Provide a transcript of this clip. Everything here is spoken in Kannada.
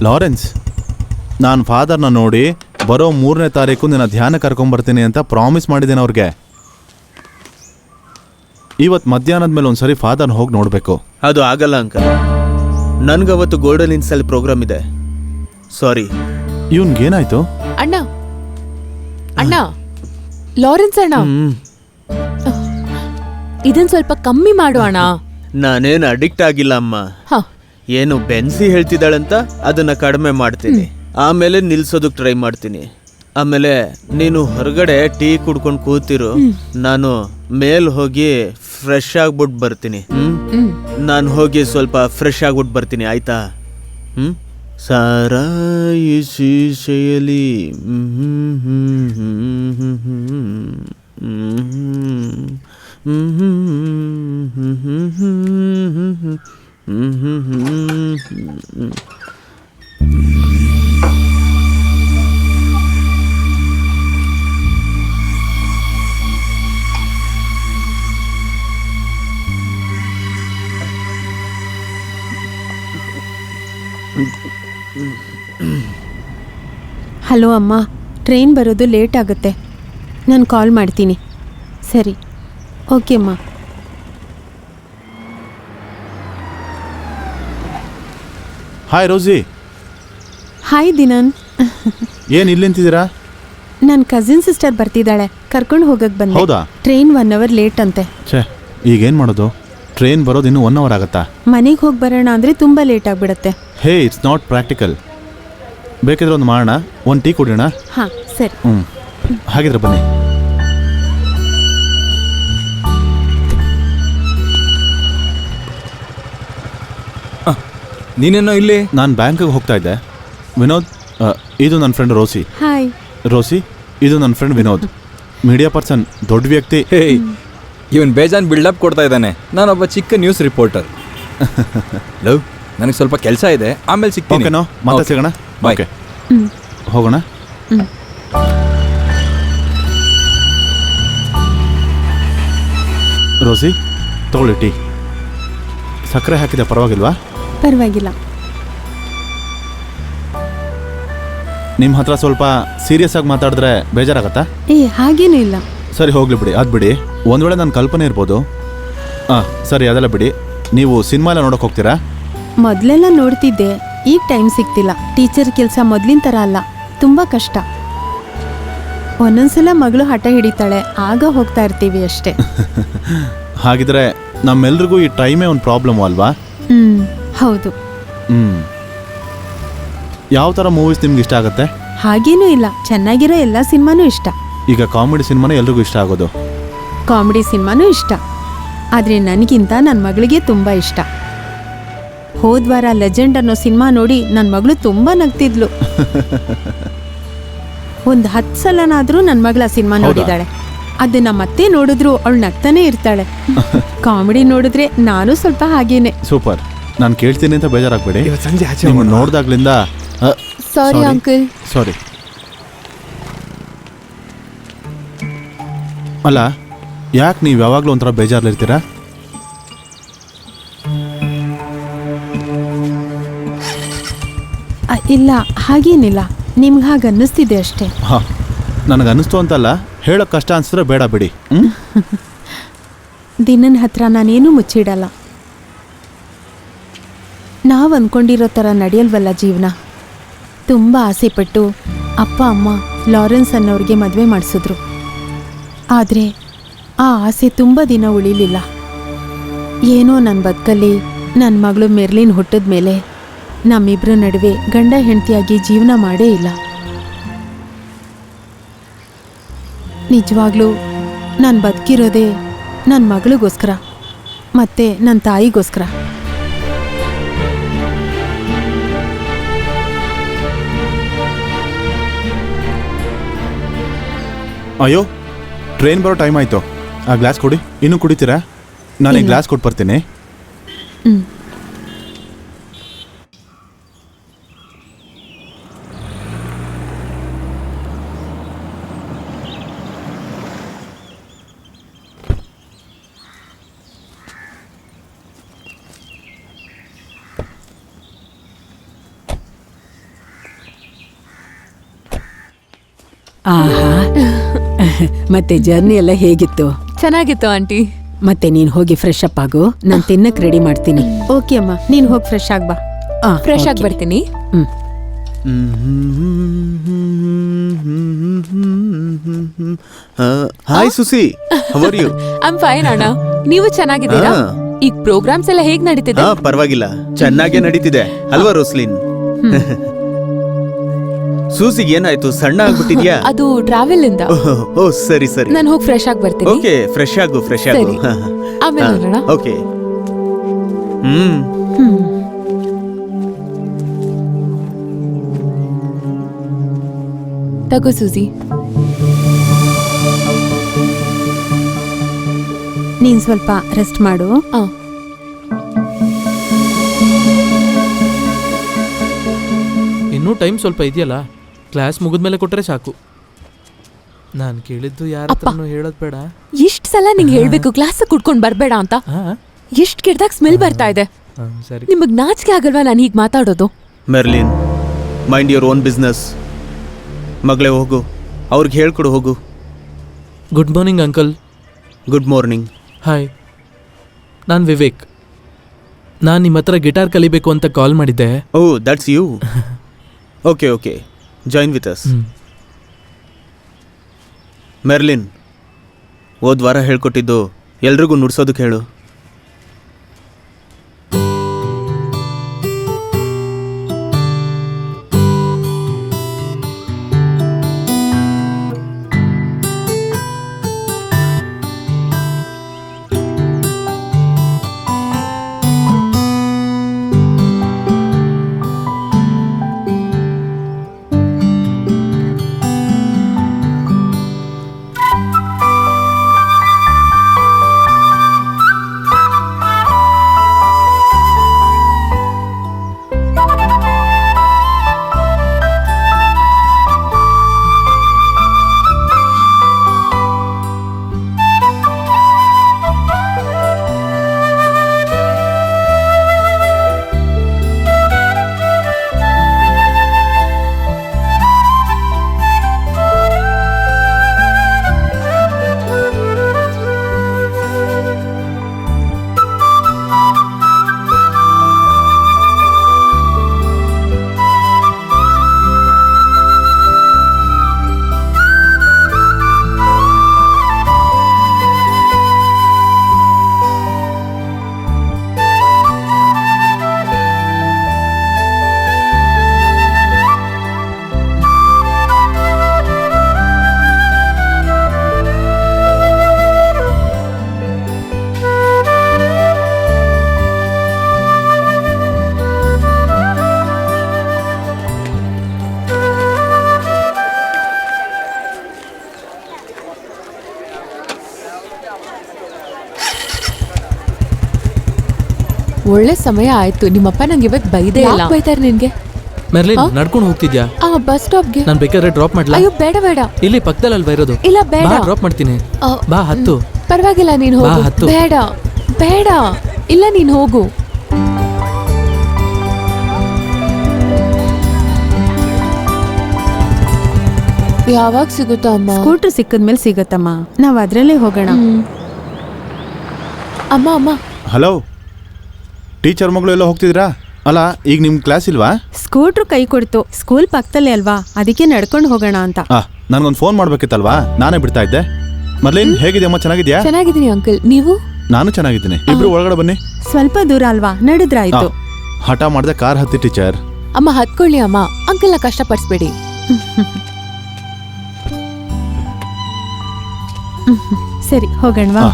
ಲಾರೆನ್ಸ್, ನಾನು ಫಾದರ್ನ ನೋಡಿ ಬರೋ 3ನೇ ತಾರೀಕು ನಿನ್ನ ಧ್ಯಾನ ಕರ್ಕೊಂಬರ್ತೀನಿ ಅಂತ ಪ್ರಾಮಿಸ್ ಮಾಡಿದ್ದೇನೆ ಅವ್ರಿಗೆ. ಇವತ್ತು ಮಧ್ಯಾಹ್ನದ ಮೇಲೆ ಒಂದ್ಸರಿ ಫಾದರ್ನ ಹೋಗಿ ನೋಡಬೇಕು. ಅದು ಆಗಲ್ಲ ಅಂಕಲ್, ನನ್ಗವತ್ತು ಗೋಲ್ಡನ್ ಇನ್ಸಲ್ ಪ್ರೋಗ್ರಾಮ್ ಇದೆ. ಸಾರಿ. ಇವನ್ಗೇನಾಯ್ತು? ಅಣ್ಣ ಅಣ್ಣ, ಲಾರೆನ್ಸ್ ಅಣ್ಣ, ಇದನ್ ಸ್ವಲ್ಪ ಕಮ್ಮಿ ಮಾಡು ಅಣ್ಣ. ನಾನೇನು ಅಡಿಕ್ಟ್ ಆಗಿಲ್ಲ ಅಮ್ಮ. ಏನು ಬೆನ್ಸಿ ಹೇಳ್ತಿದ್ದಾಳಂತ ಅದನ್ನ ಕಡಿಮೆ ಮಾಡ್ತೀನಿ, ಆಮೇಲೆ ನಿಲ್ಸೋದಕ್ಕೆ ಟ್ರೈ ಮಾಡ್ತೀನಿ. ಆಮೇಲೆ ನೀನು ಹೊರಗಡೆ ಟೀ ಕುಡ್ಕೊಂಡು ಕೂತಿರು, ನಾನು ಮೇಲ್ ಹೋಗಿ ಫ್ರೆಶ್ ಆಗ್ಬಿಟ್ಟು ಬರ್ತೀನಿ. ನಾನು ಹೋಗಿ ಸ್ವಲ್ಪ ಫ್ರೆಶ್ ಆಗ್ಬಿಟ್ಟು ಬರ್ತೀನಿ, ಆಯ್ತಾ? ಸಾರಾಯಿ ಶೀಶೆಯಲ್ಲಿ ಹಲೋ ಅಮ್ಮ, ಟ್ರೈನ್ ಬರೋದು ಲೇಟ್ ಆಗುತ್ತೆ, ನಾನು ಕಾಲ್ ಮಾಡ್ತೀನಿ. ಸರಿ, ಓಕೆ ಅಮ್ಮ. ಹಾಯ್ ರೋಸಿ. ಹಾಯ್ ದಿನನ್. ಏನು ಇಲ್ಲಿ ನಿಂತಿದ್ದೀರಾ? ನನ್ನ ಕಸಿನ್ ಸಿಸ್ಟರ್ ಬರ್ತಿದ್ದಾಳೆ, ಕರ್ಕೊಂಡು ಹೋಗಕ್ಕೆ ಬಂದೆ. ಹೌದಾ? ಟ್ರೈನ್ 1 ಅವರ್ ಲೇಟ್ ಅಂತೆ. ಛೇ, ಈಗೇನು ಮಾಡೋದು? ಟ್ರೈನ್ ಬರೋದು ಇನ್ನೂ 1 ಅವರ್ ಆಗುತ್ತಾ? ಮನೆಗೆ ಹೋಗಿ ಬರೋಣ ಅಂದರೆ ತುಂಬ ಲೇಟ್ ಆಗಿಬಿಡುತ್ತೆ. ಹೇ, ಇಟ್ಸ್ ನಾಟ್ ಪ್ರಾಕ್ಟಿಕಲ್. ಬೇಕಿದ್ರೆ ಒಂದು ಮಾಡೋಣ, ಒಂದು ಟೀ ಕುಡಿಯೋಣ. ಹಾಂ ಸರಿ. ಹಾಗಿದ್ರೆ ಬನ್ನಿ. ನೀನೇನೋ ಇಲ್ಲಿ? ನಾನು ಬ್ಯಾಂಕಿಗೆ ಹೋಗ್ತಾ ಇದ್ದೆ. ವಿನೋದ್, ಇದು ನನ್ನ ಫ್ರೆಂಡ್ ರೋಸಿ. ಹಾಯ್ ರೋಸಿ, ಇದು ನನ್ನ ಫ್ರೆಂಡ್ ವಿನೋದ್, ಮೀಡಿಯಾ ಪರ್ಸನ್, ದೊಡ್ಡ ವ್ಯಕ್ತಿ. ಹೇ, ಇವನ್ ಬೇಜಾನ್ ಬಿಲ್ಡಪ್ ಕೊಡ್ತಾ ಇದ್ದಾನೆ. ನಾನೊಬ್ಬ ಚಿಕ್ಕ ನ್ಯೂಸ್ ರಿಪೋರ್ಟರ್. ಲವ್, ನನಗೆ ಸ್ವಲ್ಪ ಕೆಲಸ ಇದೆ, ಆಮೇಲೆ ಸಿಗ್ತೀನಿ. ಓಕೆನೋ, ಮತ್ತೆ ಸಿಗೋಣ. ಬಾಯ್. ಓಕೆ, ಹೋಗೋಣ. ರೋಸಿ, ತಗೊಳ್ಳಿ ಟೀ. ಸಕ್ಕರೆ ಹಾಕಿದೆ, ಪರವಾಗಿಲ್ವಾ? ಪರವಾಗಿಲ್ಲ. ನಿಮ್ಮ ಹತ್ರ ಸ್ವಲ್ಪ ಸೀರಿಯಸ್ ಆಗಿ ಮಾತಾಡಿದ್ರೆ ಬೇಜಾರಾಗತ್ತಾ? ಹಾಗೇನೂ ಇಲ್ಲ. ಸರಿ, ಹೋಗ್ಲಿ ಬಿಡಿ, ಅದು ಬಿಡಿ. ಒಂದು ವೇಳೆ ನನ್ನ ಕಲ್ಪನೆ ಇರ್ಬೋದು. ಸರಿ, ಅದೆಲ್ಲ ಬಿಡಿ. ನೀವು ಸಿನಿಮಾ ಎಲ್ಲ ನೋಡೋಕೆ ಹೋಗ್ತೀರಾ? ಮೊದಲೆಲ್ಲ ನೋಡ್ತಿದ್ದೆ, ಈಗ ಟೈಮ್ ಸಿಗ್ತಿಲ್ಲ. ಟೀಚರ್ ಕೆಲಸ ಮೊದಲಿನ ಥರ ಅಲ್ಲ, ತುಂಬ ಕಷ್ಟ. ಒಂದೊಂದ್ಸಲ ಮಗಳು ಹಠ ಹಿಡಿತಾಳೆ, ಆಗ ಹೋಗ್ತಾ ಇರ್ತೀವಿ ಅಷ್ಟೇ. ಹಾಗಿದ್ರೆ ನಮ್ಮೆಲ್ರಿಗೂ ಈ ಟೈಮೇ ಒಂದು ಪ್ರಾಬ್ಲಮ್ ಅಲ್ವಾ? ಹೌದು. ಯಾವ ಥರ ಮೂವೀಸ್ ನಿಮ್ಗೆ ಇಷ್ಟ ಆಗುತ್ತೆ? ಹಾಗೇನೂ ಇಲ್ಲ, ಚೆನ್ನಾಗಿರೋ ಎಲ್ಲ ಸಿನಿಮಾನೂ ಇಷ್ಟ. ಈಗ ಕಾಮಿಡಿ ಸಿನಿಮಾನೇ ಎಲ್ರಿಗೂ ಇಷ್ಟ ಆಗೋದು. ಕಾಮಿಡಿ ಸಿನಿಮಾನೂ ಇಷ್ಟ, ಆದರೆ ನನಗಿಂತ ನನ್ನ ಮಗಳಿಗೆ ತುಂಬ ಇಷ್ಟ. ಹೋದ್ವಾರ ಲೆಜೆಂಡ್ ಅನ್ನೋ ಸಿನಿಮಾ ನೋಡಿ ನನ್ನ ಮಗಳು ತುಂಬ ನಗ್ತಿದ್ಲು. ಒಂದು 10 ಸಲನಾದರೂ ನನ್ನ ಮಗಳ ಸಿನಿಮಾ ನೋಡಿದಾಳೆ. ಅದನ್ನ ಮತ್ತೆ ನೋಡಿದ್ರು ಅವಳು ನಗ್ತಾನೆ ಇರ್ತಾಳೆ. ಕಾಮಿಡಿ ನೋಡಿದ್ರೆ ನಾನು ಸ್ವಲ್ಪ ಹಾಗೇನೆ. ಸೂಪರ್. ನಾನು ಕೇಳ್ತೀನಿ ಅಂತ ಬೇಜಾರಾಗಬೇಡಿ. ಸಂಜೆ ಆಚೆ ನೋಡ್ದಾಗ್ಲಿಂದ ಸಾರಿ ಅಂಕಲ್. ಸಾರಿ. ಅಲ್ಲ, ಯಾಕೆ ನೀವು ಯಾವಾಗಲೂ ಒಂಥರ ಬೇಜಾರಲ್ಲಿರ್ತೀರಾ? ಇಲ್ಲ, ಹಾಗೇನಿಲ್ಲ, ನಿಮ್ಗೆ ಹಾಗೆ ಅನ್ನಿಸ್ತಿದೆ ಅಷ್ಟೇ. ಹಾಂ, ನನಗನ್ನಿಸ್ತು ಅಂತಲ್ಲ, ಹೇಳೋಕ್ಕೆ ಕಷ್ಟ ಅನಿಸಿದ್ರೆ ಬೇಡ ಬಿಡಿ. ದಿನನ ಹತ್ರ ನಾನೇನು ಮುಚ್ಚಿಡಲ್ಲ. ನಾವು ಅಂದ್ಕೊಂಡಿರೋ ಥರ ನಡೆಯಲ್ವಲ್ಲ ಜೀವನ. ತುಂಬ ಆಸೆಪಟ್ಟು ಅಪ್ಪ ಅಮ್ಮ ಲಾರೆನ್ಸ್ ಅನ್ನೋರಿಗೆ ಮದುವೆ ಮಾಡಿಸಿದ್ರು. ಆದರೆ ಆ ಆಸೆ ತುಂಬ ದಿನ ಉಳಿಲಿಲ್ಲ. ಏನೋ ನನ್ನ ಬದುಕಲ್ಲಿ ನನ್ನ ಮಗಳು ಮೆರ್ಲಿನ್ ಹುಟ್ಟಿದ ಮೇಲೆ ನಮ್ಮಿಬ್ಬರ ನಡುವೆ ಗಂಡ ಹೆಂಡತಿಯಾಗಿ ಜೀವನ ಮಾಡೇ ಇಲ್ಲ. ನಿಜವಾಗ್ಲೂ ನಾನು ಬದುಕಿರೋದೇ ನನ್ನ ಮಗಳಿಗೋಸ್ಕರ ಮತ್ತು ನನ್ನ ತಾಯಿಗೋಸ್ಕರ. ಅಯ್ಯೋ, ಟ್ರೈನ್ ಬರೋ ಟೈಮ್ ಆಯಿತು. ಆ ಗ್ಲಾಸ್ ಕೊಡಿ. ಇನ್ನೂ ಕುಡಿತೀರಾ? ನಾನು ಈ ಗ್ಲಾಸ್ ಕೊಟ್ಟು ಬರ್ತೀನಿ. ಆಹಾ ಮತ್ತೆ ಜರ್ನಿ ಎಲ್ಲ ಹೇಗಿತ್ತು? ಚೆನ್ನಾಗಿತ್ತು ಆಂಟಿ. ಮತ್ತೆ ನೀನ್ ಹೋಗಿ ಫ್ರೆಶ್ ಅಪ್ ಆಗು, ನಾನ್ ತಿನ್ನಕ್ ರೆಡಿ ಮಾಡ್ತೀನಿ. ಓಕೆ ಅಮ್ಮ, ನೀನು ಹೋಗಿ ಫ್ರೆಶ್ ಆಗ್ಬಾ. ಫ್ರೆಶ್ ಆಗಿ ಬರ್ತೀನಿ. Hi Susie, how are you? I'm fine ಅಣ್ಣ. ನೀವು ಚೆನ್ನಾಗಿದ್ದೀರಾ? ಹಾ. ಈಗ ಪ್ರೋಗ್ರಾಮ್ಸ್ ಎಲ್ಲ ಹೇಗ್ ನಡೀತಿದೆ? ಹಾ, ಪರವಾಗಿಲ್ಲ, ಚೆನ್ನಾಗೇ ನಡೀತಿದೆ ಅಲ್ವಾ ರೋಸ್ಲಿನ್? ಸೂಸಿಗೆ ಏನಾಯ್ತು, ಸಣ್ಣ ಆಗ್ಬಿಟ್ಟಿದ್ಯಾ? ಅದು ಟ್ರಾವೆಲ್ ಇಂದ. ಓ ಸರಿ ಸರಿ. ನಾನು ಹೋಗಿ ಫ್ರೆಶ್ ಆಗಿ ಬರ್ತೀನಿ. ಓಕೆ, ಫ್ರೆಶ್ ಆಗು. ಸರಿ. ಆಮೇಲೆ ನೋಡೋಣ. ಓಕೆ. ತಗೋ ಸೂಸಿ. ನೀನು ಸ್ವಲ್ಪ ರೆಸ್ಟ್ ಮಾಡು. ಆ, ಇನ್ನೂ ಟೈಮ್ ಸ್ವಲ್ಪ ಇದೆಯಲ್ಲ, ಕ್ಲಾಸ್ ಮುಗಿದ್ಮೇಲೆ ಕೊಟ್ಟರೆ ಸಾಕು. ನಾನು ಕೇಳಿದ್ದು ಯಾರ ಹತ್ರನೂ ಹೇಳೋದು ಬೇಡ. ಇಷ್ಟ್ ಸಲ ನಿಂಗೆ ಹೇಳ್ಬೇಕು ಕ್ಲಾಸ್ ಕುಡ್ಕೊಂಡ್ ಬರ್ಬೇಡ ಅಂತ. ಎಷ್ಟ್ ಕೆಡ್ದಾಗ ಸ್ಮೆಲ್ ಬರ್ತಾ ಇದೆ. ಸರಿ. ನಿಮಗ್ ನಾಚಿಕೆ ಆಗಲ್ವಾ ನಾನು ಹೀಗ್ ಮಾತಾಡೋದು? Merlin, mind your own business. ಮಗಳೇ ಹೋಗು, ಅವ್ರಿಗೆ ಹೇಳ್ಕೊಡು ಹೋಗು. Good morning uncle. Good morning. Hi, ನಾನು ವಿವೇಕ್. ನಾನು ನಿಮ್ಮ ಹತ್ರ ಗಿಟಾರ್ ಕಲಿಬೇಕು ಅಂತ ಕಾಲ್ ಮಾಡಿದ್ದೆ. Oh, that's you. Okay okay, join with us. Merlin, ಹೋದ ವಾರ ಹೇಳ್ಕೊಟ್ಟಿದ್ದು ಎಲ್ರಿಗೂ ನುಡ್ಸೋದಕ್ಕೆ ಹೇಳು. ಒಳ್ಳೆ ಸಮಯ ಆಯ್ತು. ನಿಮ್ಮಪ್ಪ ನಂಗೆ ಇವತ್ತು ಬೈದೇ ಇಲ್ಲ. ಬೈತಾರೆ ನಿನ್ಗೆ? ಮೆರ್ಲಿನ್, ನಡ್ಕೊಂಡು ಹೋಗ್ತಿದ್ಯಾ? ಬಸ್ ಸ್ಟಾಪ್ಗೆ. ನಾನು ಬೇಕಾದ್ರೆ ಡ್ರಾಪ್ ಮಾಡ್ಲಾ? ಅಯ್ಯೋ ಬೇಡ ಬೇಡ, ಇಲ್ಲಿ ಪಕ್ಕದಲ್ಲಿ ಅಲ್ವಾ ಇರೋದು? ಇಲ್ಲ ಬೇಡ, ಡ್ರಾಪ್ ಮಾಡ್ತೀನಿ. ಆ, ಬಾ, ಹತ್ತು. ಪರವಾಗಿಲ್ಲ, ನೀನು ಬಾ, ಹೋಗು. ಹತ್ತು. ಬೇಡ ಬೇಡ, ಇಲ್ಲ ನೀನು ಹೋಗು. ಯಾವಾಗ ಸಿಗುತ್ತಾ ಅಮ್ಮ? ಸ್ಕೂಟ್ರ್ ಸಿಕ್ಕದ್ಮೇಲೆ ಸಿಗತ್ತಮ್ಮ, ನಾವು ಅದರಲ್ಲೇ ಹೋಗೋಣ. ಅಮ್ಮ ಅಮ್ಮ. ಹಲೋ, ಟೀಚರ್ ಮಗಳು ಎಲ್ಲ ಹೋಗ್ತಿದ್ರಾ? ಅಲ್ಲ, ಈಗ ನಿಮ್ಮ ಕ್ಲಾಸ್ ಇಲ್ವಾ? ಸ್ಕೂಟ್ರ್ ಕೈ ಕೊಡ್ತು, ಸ್ಕೂಲ್ ಪಕ್ಕದಲ್ಲೇ ಅಲ್ವಾ, ಅದಕ್ಕೆ ನಡ್ಕೊಂಡು ಹೋಗೋಣ ಅಂತ. ನನಗೊಂದು ಫೋನ್ ಮಾಡ್ಬೇಕಿತ್ತಲ್ವಾ, ನಾನೇ ಬಿಡ್ತಾ ಇದ್ದೆ. ಮರ್ಲಿನ್, ಹೇಗಿದೆಯಮ್ಮ? ಚೆನ್ನಾಗಿದ್ಯಾ? ಚೆನ್ನಾಗಿದ್ದೀನಿ ಅಂಕಲ್, ನೀವು? ನಾನು ಚೆನ್ನಾಗಿದ್ದೀನಿ. ಇಬ್ರು ಒಳಗಡೆ ಬನ್ನಿ. ಸ್ವಲ್ಪ ದೂರ ಅಲ್ವಾ, ನಡೆದ್ರಾಯ್ತು. ಹಠ ಮಾಡದೆ ಕಾರ್ ಹತ್ತಿ ಟೀಚರ್. ಅಮ್ಮ ಹತ್ಕೊಳ್ಳಿ ಅಮ್ಮ, ಅಂಕಲ್ನ ಕಷ್ಟಪಡಿಸ್ಬೇಡಿ. ಸರಿ, ಹೋಗೋಣವಾ?